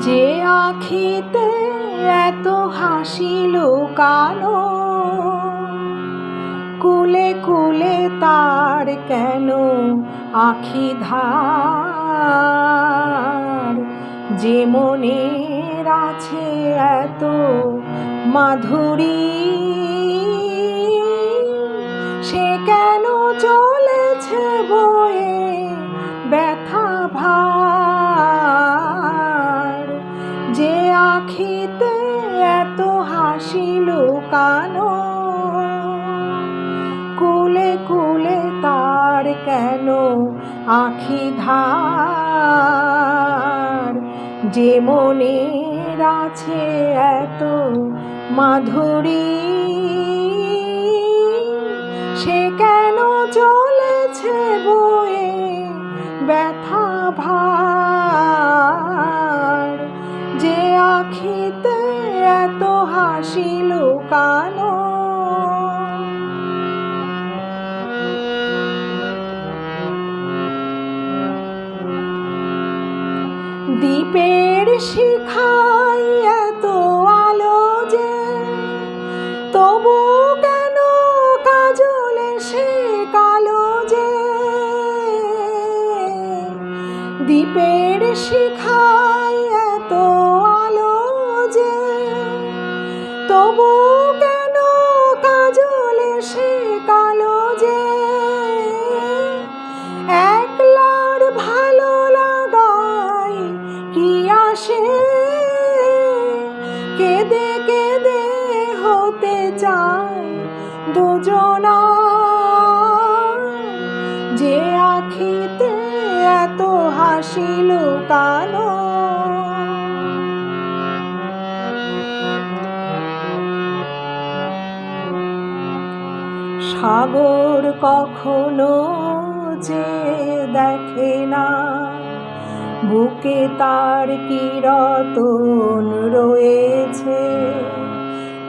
যে আখিতে এত হাসি লুকানো, কুলে কুলে তার কেন আখি ধার। যে মনের আছে এত মাধুরী, সে কেন চলেছে বয়ে ব্যথা ভার। যে আখিতে এত হাসি লুকানো, কুলে কুলে তার কেন আখি ধার। যে মনের আছে এত মাধুরী, সে কেন চলেছে বয়ে ব্যথা ভার। যে আখিতে এত হাসি লুকানো। দ্বীপের শিখায় এত আলো যে, তবু কেন কাজলে সে কালো যে। দ্বীপের শিখায় এত আলো যে, তবু কেন কাজলে সে কালো যে। একলার ভালো লাগায় কি আসে, কেঁদে কেঁদে হতে চায় দুজনার। যে আখিতে এত হাসি লুকানো। সাগর কখনো যে দেখে না, বুকে তার কি রতন রয়েছে।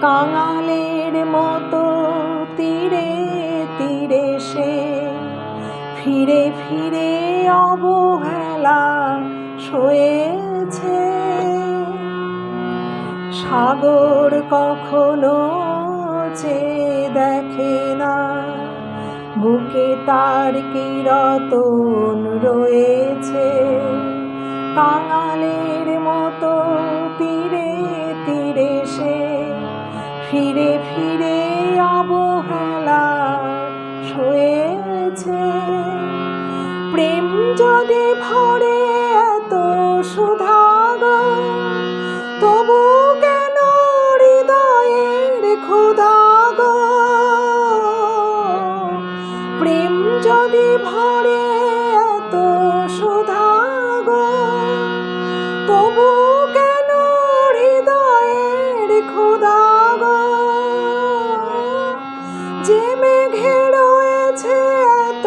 কাঙালের মতো তীরে তীরে সে ফিরে ফিরে অবহেলা সয়েছে। সাগর কখনো যে দেখে না, বুকে তার কি রতন রয়েছে। কাঙালের মতো তীরে তীরে সে ফিরে ফিরে অবহেলা সয়েছে। প্রেম যদি ভরে এত সুধাগো, তবু কেন হৃদয়ের ক্ষুধাগো। প্রেম যদি ভরে এত সুধাগো, তবু কেন হৃদয়ের ক্ষুধাগো। যে মেঘে রয়েছে এত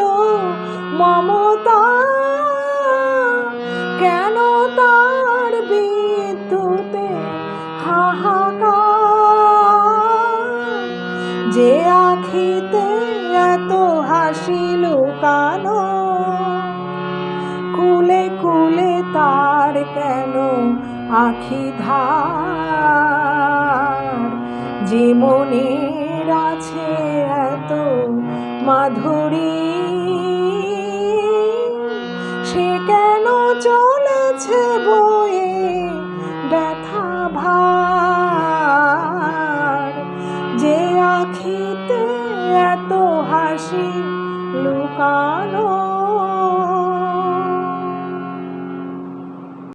মমতা, কেন তার বিদ্যুতে হাহাকার। যে আখিতে এত হাসি লুকানো, কুলে কুলে তার কেন আখি ধার। যে মনের আছে এত মাধুরী, সে কেন চলেছে বয়ে ব্যথা ভার। যে আখিতে এত হাসি লুকানো।